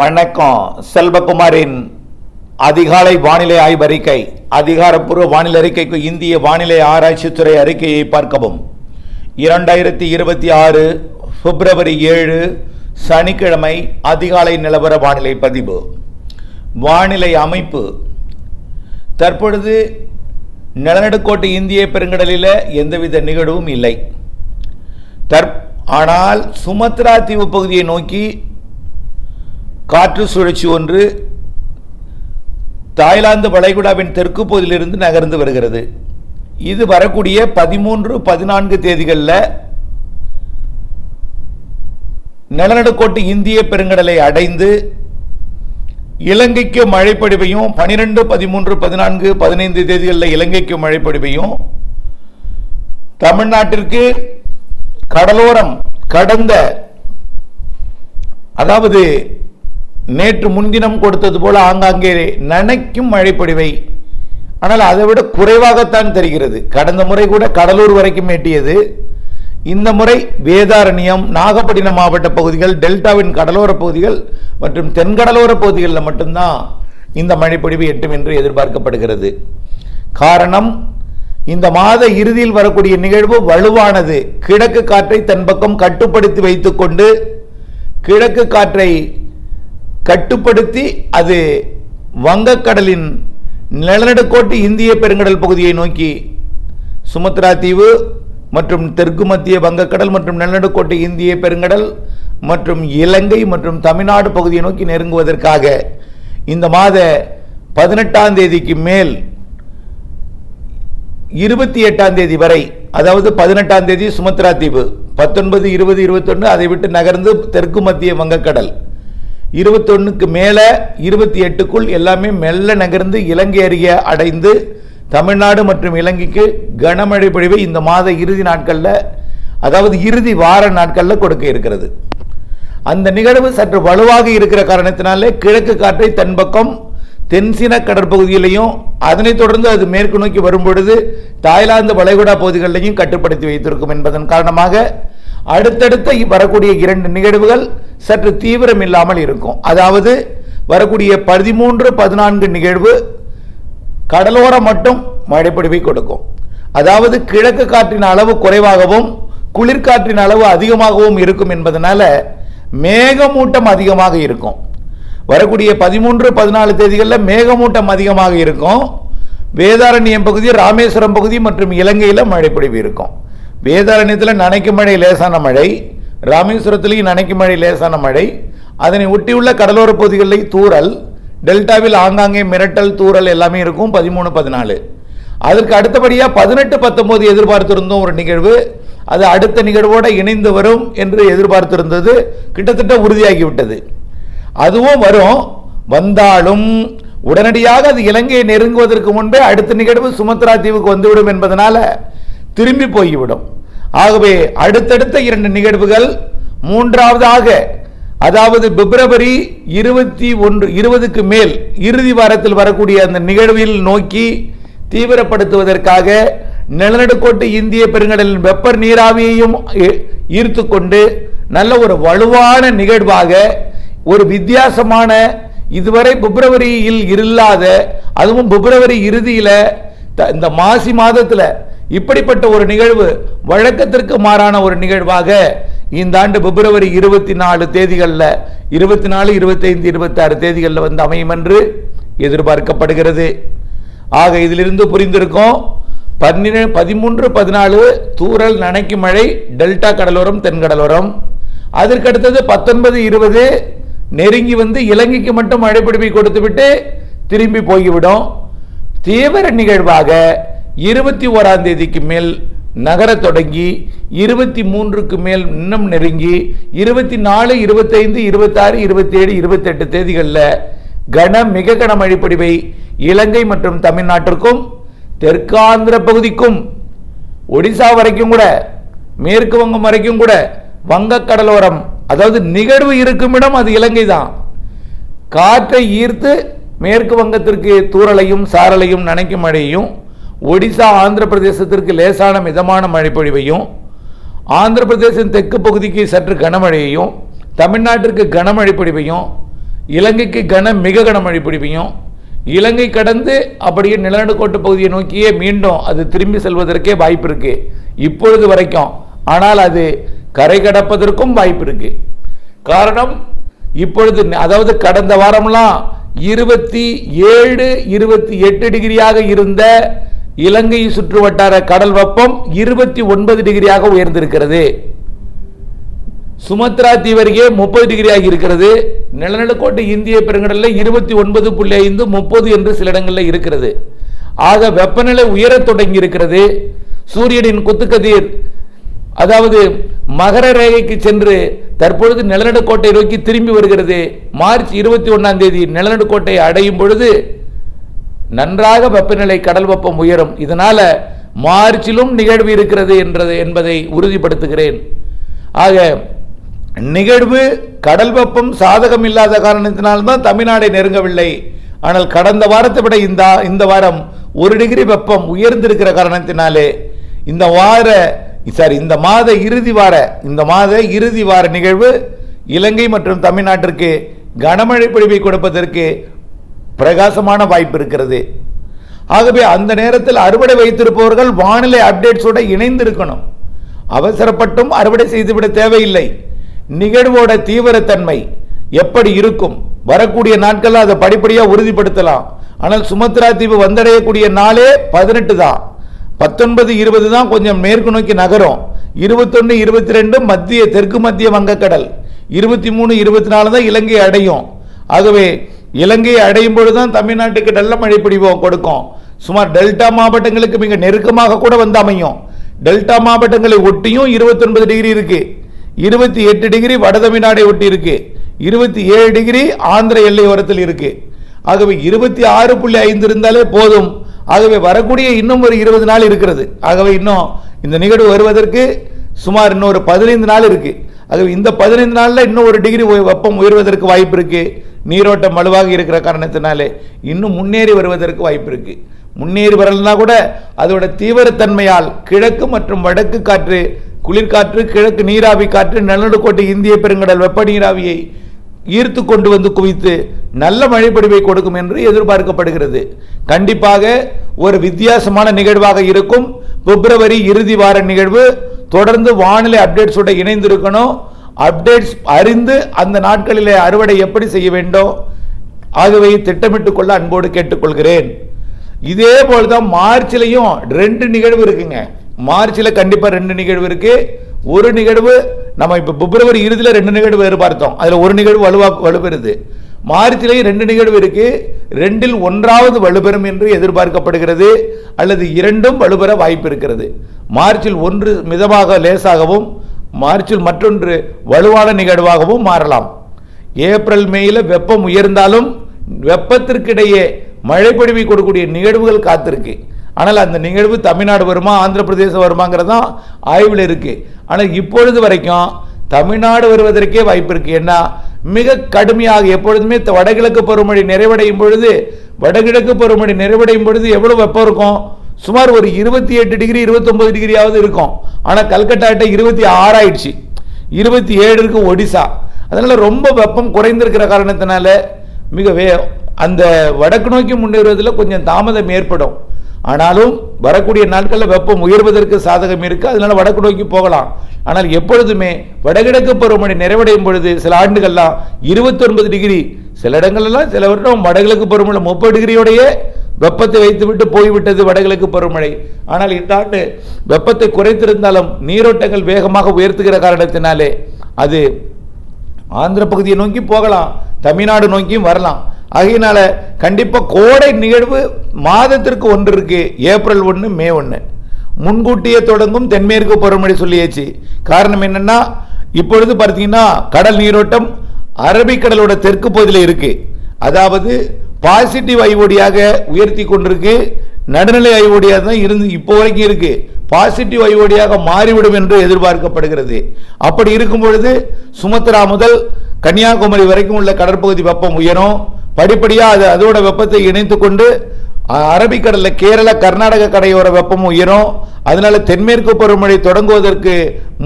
வணக்கம். செல்வகுமாரின் அதிகாலை வானிலை ஆய்வறிக்கை. அதிகாரப்பூர்வ வானிலை அறிக்கைக்கு இந்திய வானிலை ஆராய்ச்சித்துறை அறிக்கையை பார்க்கவும். 2026 பிப்ரவரி 7 சனிக்கிழமை அதிகாலை நிலவர வானிலை பதிவு. வானிலை அமைப்பு. தற்பொழுது நிலநடுக்கோட்டு இந்திய பெருங்கடலில் எந்தவித நிகழ்வும் இல்லை. ஆனால் சுமத்ரா தீவு பகுதியை நோக்கி காற்று சுழற்சி ஒன்று தாய்லாந்து வளைகுடாவின் தெற்கு பகுதியிலிருந்து நகர்ந்து வருகிறது. இது வரக்கூடிய 13, 14 தேதிகளில் நிலநடுக்கோட்டு இந்திய பெருங்கடலை அடைந்து இலங்கைக்கு மழைப்பொழிவையும் 12, 13, 14, 15 தேதிகளில் இலங்கைக்கு மழைப்பொழிவையும் தமிழ்நாட்டிற்கு கடலோரம் கடந்த அதாவது நேற்று முன்தினம் கொடுத்தது போல ஆங்காங்கே நனைக்கும் மழைப்பொழிவை, ஆனால் அதை விட குறைவாகத்தான் தெரிகிறது. கடந்த முறை கூட கடலூர் வரைக்கும் எட்டியது. இந்த முறை வேதாரண்யம், நாகப்பட்டினம் மாவட்ட பகுதிகள், டெல்டாவின் கடலோர பகுதிகள் மற்றும் தென்கடலோர பகுதிகளில் மட்டும்தான் இந்த மழைப்பொழிவு எட்டும் என்று எதிர்பார்க்கப்படுகிறது. காரணம், இந்த மாத இறுதியில் வரக்கூடிய நிகழ்வு வலுவானது. கிழக்கு காற்றை தன் பக்கம் கட்டுப்படுத்தி வைத்துக் கொண்டு கிழக்கு காற்றை கட்டுப்படுத்தி அது வங்கக்கடலின் நிலநடுக்கோட்டு இந்திய பெருங்கடல் பகுதியை நோக்கி சுமத்ரா தீவு மற்றும் தெற்கு மத்திய வங்கக்கடல் மற்றும் நிலநடுக்கோட்டு இந்திய பெருங்கடல் மற்றும் இலங்கை மற்றும் தமிழ்நாடு பகுதியை நோக்கி நெருங்குவதற்காக இந்த மாத 18ஆம் தேதிக்கு மேல் 28ஆம் தேதி வரை, அதாவது 18ஆம் தேதி சுமத்ரா தீவு, 19, 20, 21 அதை விட்டு நகர்ந்து தெற்கு மத்திய வங்கக்கடல், 21க்கு மேலே 28க்குள் எல்லாமே மெல்ல நகர்ந்து இலங்கை அருகே அடைந்து தமிழ்நாடு மற்றும் இலங்கைக்கு கனமழை பொழிவை இந்த மாத இறுதி நாட்களில், அதாவது இறுதி வார நாட்களில் கொடுக்க இருக்கிறது. அந்த நிகழ்வு சற்று வலுவாக இருக்கிற காரணத்தினாலே கிழக்கு காற்றை தன் பக்கம் தென்சீன கடற்பகுதியிலையும் அதனைத் தொடர்ந்து அது மேற்கு நோக்கி வரும்பொழுது தாய்லாந்து வளைகுடா பகுதிகளிலையும் கட்டுப்படுத்தி வைத்திருக்கும் என்பதன் காரணமாக அடுத்தடுத்த வரக்கூடிய 2 நிகழ்வுகள் சற்று தீவிரம் இல்லாமல் இருக்கும். அதாவது வரக்கூடிய 13, 14 நிகழ்வு கடலோரம் மட்டும் மழைப்பொழிவை கொடுக்கும். அதாவது கிழக்கு காற்றின் அளவு குறைவாகவும் குளிர்காற்றின் அளவு அதிகமாகவும் இருக்கும் என்பதனால மேகமூட்டம் அதிகமாக இருக்கும். வரக்கூடிய 13, 14 தேதிகளில் மேகமூட்டம் அதிகமாக இருக்கும். வேதாரண்யம் பகுதி, ராமேஸ்வரம் பகுதி மற்றும் இலங்கையில் மழைப்பொழிவு இருக்கும். வேதாரண்யத்தில் நனைக்கும் மழை, லேசான மழை, ராமேஸ்வரத்திலையும் நனைக்கும் மழை, லேசான மழை, அதனை ஒட்டியுள்ள கடலோர பகுதிகளில் தூறல், டெல்டாவில் ஆங்காங்கே மிரட்டல் தூறல் எல்லாமே இருக்கும் 13, 14. அதற்கு அடுத்தபடியாக 18, 19 எதிர்பார்த்திருந்தோம் ஒரு நிகழ்வு. அது அடுத்த நிகழ்வோடு இணைந்து வரும் என்று எதிர்பார்த்திருந்தது, கிட்டத்தட்ட உறுதியாகிவிட்டது. அதுவும் வரும். வந்தாலும் உடனடியாக அது இலங்கையை நெருங்குவதற்கு முன்பே அடுத்த நிகழ்வு சுமத்ரா தீவுக்கு வந்துவிடும் என்பதனால திரும்பி போய்விடும். ஆகவே அடுத்தடுத்த 2 நிகழ்வுகள் மூன்றாவதாக, அதாவது பிப்ரவரி 21, 20க்கு மேல் இறுதி வாரத்தில் வரக்கூடிய அந்த நிகழ்வில் நோக்கி தீவிரப்படுத்துவதற்காக நிலநடுக்கோட்டு இந்திய பெருங்கடலின் வெப்ப நீராவியையும் ஈர்த்து கொண்டு நல்ல ஒரு வலுவான நிகழ்வாக, ஒரு வித்தியாசமான, இதுவரை பிப்ரவரியில் இல்லாத, அதுவும் பிப்ரவரி இறுதியில் இந்த மாசி மாதத்தில் இப்படிப்பட்ட ஒரு நிகழ்வு வழக்கத்திற்கு மாறான ஒரு நிகழ்வாக இந்த ஆண்டு பிப்ரவரி 24 தேதிகளில் 24, 25, 26 தேதிகளில் வந்து அமையும் என்று எதிர்பார்க்கப்படுகிறது. ஆக இதிலிருந்து புரிந்திருக்கும் 13, 14 தூறல் நனைக்கும் மழை டெல்டா கடலோரம், தென்கடலோரம். அதற்கடுத்தது 19, 20 நெருங்கி வந்து இலங்கைக்கு மட்டும் மழைப்பொழிவை கொடுத்துவிட்டு திரும்பி போய்விடும். தீவிர நிகழ்வாக 21ஆம் தேதிக்கு மேல் நகர தொடங்கி 23க்கு மேல் இன்னும் நெருங்கி 24, 25, 26, 27, 28 தேதிகளில் மிக கன மழைப்பொழிவை இலங்கை மற்றும் தமிழ்நாட்டிற்கும் தெற்காந்திர பகுதிக்கும் ஒடிசா வரைக்கும் கூட மேற்கு வங்கம் வரைக்கும் கூட வங்கக்கடலோரம், அதாவது நிகழ்வு இருக்கும் இடம் அது இலங்கை தான். காற்றை ஈர்த்து மேற்கு வங்கத்திற்கு தூறலையும் சாரலையும் நனைக்கும் மழையையும், ஒடிசா ஆந்திர பிரதேசத்திற்கு லேசான மிதமான மழைப்பொழிவையும், ஆந்திர பிரதேசத்தின் தெற்கு பகுதிக்கு சற்று கனமழையையும், தமிழ்நாட்டிற்கு கனமழை பொழிவையும் இலங்கைக்கு மிக கனமழை பிடிப்பையும் இலங்கை கடந்து அப்படியே நிலநடுக்கோட்டு பகுதியை நோக்கியே மீண்டும் அது திரும்பி செல்வதற்கே வாய்ப்பு இருக்கு இப்பொழுது வரைக்கும். ஆனால் அது கரை கடப்பதற்கும் வாய்ப்பு இருக்கு. காரணம், இப்பொழுது அதாவது கடந்த வாரம்லாம் 27, 28 டிகிரியாக இருந்த இலங்கை சுற்று வட்டார கடல் வெப்பம் 29 டிகிரியாக உயர்ந்திருக்கிறது. சுமத்ரா தீவருகே 30 டிகிரி ஆகி இருக்கிறது. நிலநடுக்கோட்டு இந்திய பெருங்கடலில் 29.5, 30 என்று சில இடங்களில் இருக்கிறது. ஆக வெப்பநிலை உயரத் தொடங்கி இருக்கிறது. சூரியனின் குத்துக்கதிர் அதாவது மகர ரேகைக்கு சென்று தற்பொழுது நிலநடுக்கோட்டை நோக்கி திரும்பி வருகிறது. மார்ச் 21ஆம் தேதி நிலநடுக்கோட்டை அடையும் பொழுது நன்றாக வெப்பநிலை கடல் வெப்பம் உயரும். இதனால மார்ச்சிலும் நிகழ்வு இருக்கிறது என்பதை உறுதிப்படுத்துகிறேன். ஆக நிகழ்வு கடல் வெப்பம் சாதகம் இல்லாத காரணத்தினால்தான் தமிழ்நாடை நெருங்கவில்லை. ஆனால் கடந்த வாரத்தை விட இந்த வாரம் 1 டிகிரி வெப்பம் உயர்ந்திருக்கிற காரணத்தினாலே இந்த மாத இறுதி வார நிகழ்வு இலங்கை மற்றும் தமிழ்நாட்டிற்கு கனமழை பொழிவை கொடுப்பதற்கு பிரகாசமான வாய்ப்பு இருக்கிறது. ஆகவே அந்த நேரத்தில் அறுவடை வைத்திருப்பவர்கள் வானிலை அப்டேட்ஸோட இணைந்திருக்கணும். அவசரப்பட்டும் அறுவடை செய்துவிட தேவையில்லை. நிகழ்வோட தீவிரத்தன்மை எப்படி இருக்கும் வரக்கூடிய நாட்கள் அதை படிப்படியாக உறுதிப்படுத்தலாம். ஆனால் சுமத்ரா தீவு வந்தடையக்கூடிய நாளே 18 தான். 19, 20 தான் கொஞ்சம் மேற்கு நோக்கி நகரும். 21, 22 தெற்கு மத்திய வங்கக்கடல். 23, 24 தான் இலங்கை அடையும். ஆகவே இலங்கை அடையும் பொழுதுதான் தமிழ்நாட்டுக்கு நல்ல மழை பொழிவு கொடுக்கும். சுமார் டெல்டா மாவட்டங்களுக்கு மிக நெருக்கமாக கூட வந்து அமையும். டெல்டா மாவட்டங்களை ஒட்டியும் 29 டிகிரி இருக்கு. 28 டிகிரி வட தமிழ்நாடை ஒட்டி இருக்கு. 27 டிகிரி ஆந்திர எல்லையோரத்தில் இருக்கு. ஆகவே 26.5 இருந்தாலே போதும். ஆகவே வரக்கூடிய இன்னும் ஒரு 20 நாள் இருக்கிறது. ஆகவே இன்னும் இந்த நிகழ்வு வருவதற்கு சுமார் இன்னொரு 15 நாள் இருக்கு. ஆகவே இந்த 15 நாளில் இன்னும் 1 டிகிரி வெப்பம் உயர்வதற்கு வாய்ப்பு இருக்கு. நீரோட்டம் வலுவாக இருக்கிற காரணத்தினாலே இன்னும் முன்னேறி வருவதற்கு வாய்ப்பு இருக்கு. முன்னேறி வரலன்னா கூட அதோட தீவிரத்தன்மையால் கிழக்கு மற்றும் வடக்கு காற்று, குளிர்காற்று, கிழக்கு நீராவி காற்று நிலநடுக்கோட்டு இந்திய பெருங்கடல் வெப்ப நீராவியை ஈர்த்து கொண்டு வந்து குவித்து நல்ல மழைப்பொழிவை கொடுக்கும் என்று எதிர்பார்க்கப்படுகிறது. கண்டிப்பாக ஒரு வித்தியாசமான நிகழ்வாக இருக்கும். பிப்ரவரி இறுதி வார நிகழ்வு. தொடர்ந்து வானிலை அப்டேட்ஸோட இணைந்திருக்கணும். அப்டேட்ஸ் அறிந்து அந்த நாட்களிலே அறுவடை எப்படி செய்ய வேண்டும் ஆகவே திட்டமிட்டுக் கொள்ள அன்போடு கேட்டுக்கொள்கிறேன். இதே போல்தான் மார்ச்லையும் 2 நிகழ்வு இருக்குங்க. மார்ச்சில் கண்டிப்பா 2 நிகழ்வு இருக்கு. ஒரு நிகழ்வு நம்ம இப்ப பிப்ரவரி இறுதியில் 2 நிகழ்வு எதிர்பார்த்தோம். அதுல ஒரு நிகழ்வு வலுப்பெறுது. மார்ச்சிலேயே 2 நிகழ்வு இருக்கு. 2இல் 1வது வலுப்பெறும் என்று எதிர்பார்க்கப்படுகிறது. அல்லது 2ம் வலுப்பெற வாய்ப்பு இருக்கிறது. மார்ச்சில் 1 மிதமாக லேசாகவும் மார்ச்சில் மற்றொன்று வலுவான நிகழ்வாகவும் மாறலாம். ஏப்ரல் மேல வெப்பம் உயர்ந்தாலும் வெப்பத்திற்கிடையே மழை பொழிவை கொடுக்கக்கூடிய நிகழ்வுகள் காத்திருக்கு. ஆனால் அந்த நிகழ்வு தமிழ்நாடு வருமா ஆந்திர பிரதேசம் வருமாங்கிறதான் ஆய்வில் இருக்கு. ஆனால் இப்பொழுது வரைக்கும் தமிழ்நாடு வருவதற்கே வாய்ப்பு இருக்கு. ஏன்னா மிக கடுமையாக எப்பொழுதுமே வடகிழக்கு பருவமழை நிறைவடையும் பொழுது எவ்வளவு வெப்பம் இருக்கும்? சுமார் ஒரு 28 டிகிரி 29 டிகிரியாவது இருக்கும். ஆனால் கல்கட்டாட்ட 26 ஆயிடுச்சு. 27 இருக்கு ஒடிசா. அதனால ரொம்ப வெப்பம் குறைந்திருக்கிற காரணத்தினால அந்த வடக்கு நோக்கி முன்னேறுவதில் கொஞ்சம் தாமதம் ஏற்படும். ஆனாலும் வரக்கூடிய நாட்களில் வெப்பம் உயர்வதற்கு சாதகம் இருக்கு. அதனால வடக்கு நோக்கி போகலாம். ஆனால் எப்பொழுதுமே வடகிழக்கு பருவமழை நிறைவடையும் பொழுது சில ஆண்டுகள்லாம் 29 டிகிரி, சில இடங்கள்லாம் சில வருடம் வடகிழக்கு பருவமழை 30 டிகிரியோடைய வெப்பத்தை வைத்துவிட்டு போய்விட்டது வடகிழக்கு பருவமழை. ஆனால் இந்த ஆண்டு வெப்பத்தை குறைத்திருந்தாலும் நீரோட்டங்கள் வேகமாக உயர்த்துகிற காரணத்தினாலே அது ஆந்திர பகுதியை நோக்கி போகலாம், தமிழ்நாடு நோக்கியும் வரலாம். ஆகையினால கண்டிப்பா கோடை நிகழ்வு மாதத்திற்கு 1 இருக்கு. ஏப்ரல் 1, மே 1 முன்கூட்டியே தொடங்கும் தென்மேற்கு பருவமழை சொல்லியாச்சு. காரணம் என்னன்னா இப்பொழுது பார்த்தீங்கன்னா கடல் நீரோட்டம் அரபிக்கடலோட தெற்கு பகுதியில் இருக்கு. அதாவது பாசிட்டிவ் ஐஓடியாக உயர்த்தி கொண்டிருக்கு. நடுநிலை ஐஓடியாக தான் இருந்து இப்போ வரைக்கும் இருக்கு. பாசிட்டிவ் ஐஓடியாக மாறிவிடும் என்று எதிர்பார்க்கப்படுகிறது. அப்படி இருக்கும் பொழுது சுமத்ரா முதல் கன்னியாகுமரி வரைக்கும் உள்ள கடற்பகுதி வெப்பம் உயரும். படிப்படியாக அதோட வெப்பத்தை இணைத்து கொண்டு அரபிக்கடலில் கேரள கர்நாடக கரையோர வெப்பம் உயரும். அதனால தென்மேற்கு பருவமழை தொடங்குவதற்கு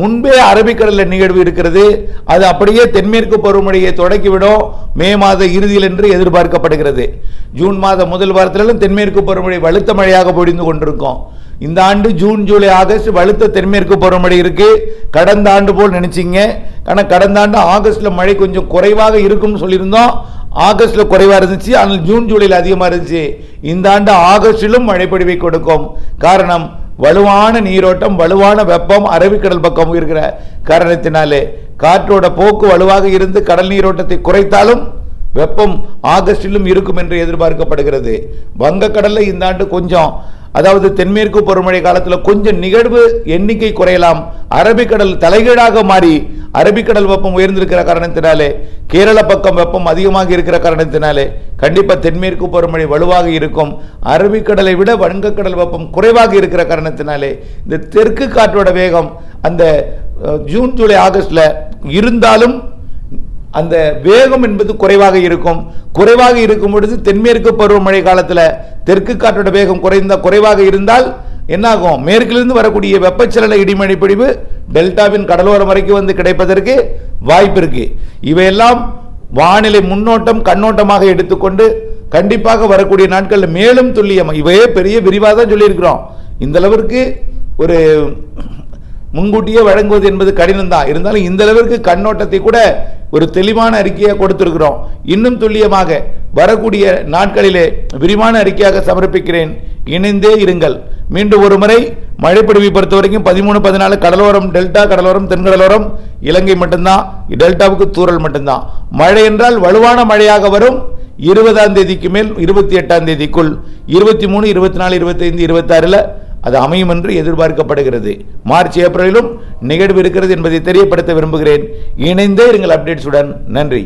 முன்பே அரபிக்கடலில் நிகழ்வு இருக்கிறது. அது அப்படியே தென்மேற்கு பருவமழையை தொடக்கிவிடும் மே மாத இறுதியில் என்று எதிர்பார்க்கப்படுகிறது. ஜூன் மாத முதல் வாரத்திலும் தென்மேற்கு பருவமழை வலுத்த மழையாக பொழிந்து கொண்டிருக்கும். இந்த ஆண்டு ஜூன் ஜூலை ஆகஸ்ட் வலுத்த தென்மேற்கு பருவமழை இருக்கு. கடந்த ஆண்டு போல் நினைச்சிங்க. ஆனால் கடந்த ஆண்டு ஆகஸ்ட்ல மழை கொஞ்சம் குறைவாக இருக்கும்னு சொல்லியிருந்தோம். ஆகஸ்ட்ல குறைவா இருந்துச்சு, ஆனால் ஜூன் ஜூலையில் அதிகமாக இருந்துச்சு. இந்த ஆண்டு ஆகஸ்டிலும் மழைப்பொழிவை கொடுக்கும். காரணம் வலுவான நீரோட்டம், வலுவான வெப்பம் அரபிக்கடல் பக்கம் இருக்கிற காரணத்தினாலே காற்றோட போக்கு வலுவாக இருந்து கடல் நீரோட்டத்தை குறைத்தாலும் வெப்பம் ஆகஸ்டிலும் இருக்கும் என்று எதிர்பார்க்கப்படுகிறது. வங்கக்கடலில் இந்த ஆண்டு கொஞ்சம், அதாவது தென்மேற்கு பருவமழை காலத்தில் கொஞ்சம் நிகழ்வு எண்ணிக்கை குறையலாம். அரபிக்கடல் தலைகீழாக மாறி அரபிக்கடல் வெப்பம் உயர்ந்திருக்கிற காரணத்தினாலே, கேரள பக்கம் வெப்பம் அதிகமாக இருக்கிற காரணத்தினாலே கண்டிப்பாக தென்மேற்கு பருவமழை வலுவாக இருக்கும். அரபிக்கடலை விட வங்கக்கடல் வெப்பம் குறைவாக இருக்கிற காரணத்தினாலே இந்த தெற்கு காற்றோட வேகம் அந்த ஜூன் ஜூலை ஆகஸ்ட்ல இருந்தாலும் அந்த வேகம் என்பது குறைவாக இருக்கும். குறைவாக இருக்கும் பொழுது தென்மேற்கு பருவமழை காலத்தில் தெற்கு காற்றோட வேகம் குறைவாக இருந்தால் என்னாகும், மேற்கிலிருந்து வரக்கூடிய வெப்பச்சலன இடிமழை பொழிவு டெல்டாவின் கடலோரம் வரைக்கும் வந்து கிடைப்பதற்கு வாய்ப்பு இருக்கு. இவையெல்லாம் வானிலை முன்னோட்டம் கண்ணோட்டமாக எடுத்துக்கொண்டு கண்டிப்பாக வரக்கூடிய நாட்களில் மேலும் துல்லியமாக, இவையே பெரிய விரிவாக தான் சொல்லியிருக்கிறோம். இந்த அளவிற்கு ஒரு முன்கூட்டியே வழங்குவது என்பது கடினம் தான். இருந்தாலும் இந்த அளவிற்கு கண்ணோட்டத்தை கூட ஒரு தெளிவான அறிக்கையை கொடுத்திருக்கிறோம். இன்னும் துல்லியமாக வரக்கூடிய நாட்களிலே விரிவான அறிக்கையாக சமர்ப்பிக்கிறேன். இணைந்தே இருங்கள். மீண்டும் ஒரு முறை மழைப்பொழிவை பொறுத்த வரைக்கும் 13, 14 கடலோரம், டெல்டா கடலோரம், தென்கடலோரம், இலங்கை மட்டும்தான். டெல்டாவுக்கு தூறல் மட்டும்தான். மழை என்றால் வலுவான மழையாக வரும். 20ஆம் தேதிக்கு மேல் 28ஆம் தேதிக்குள் 23, 24, 25, 26 அது அமையும் என்று எதிர்பார்க்கப்படுகிறது. மார்ச் ஏப்ரலிலும் நிகழ்வு இருக்கிறது என்பதை தெரியப்படுத்த விரும்புகிறேன். இணைந்தே இருங்கள் அப்டேட்ஸுடன். நன்றி.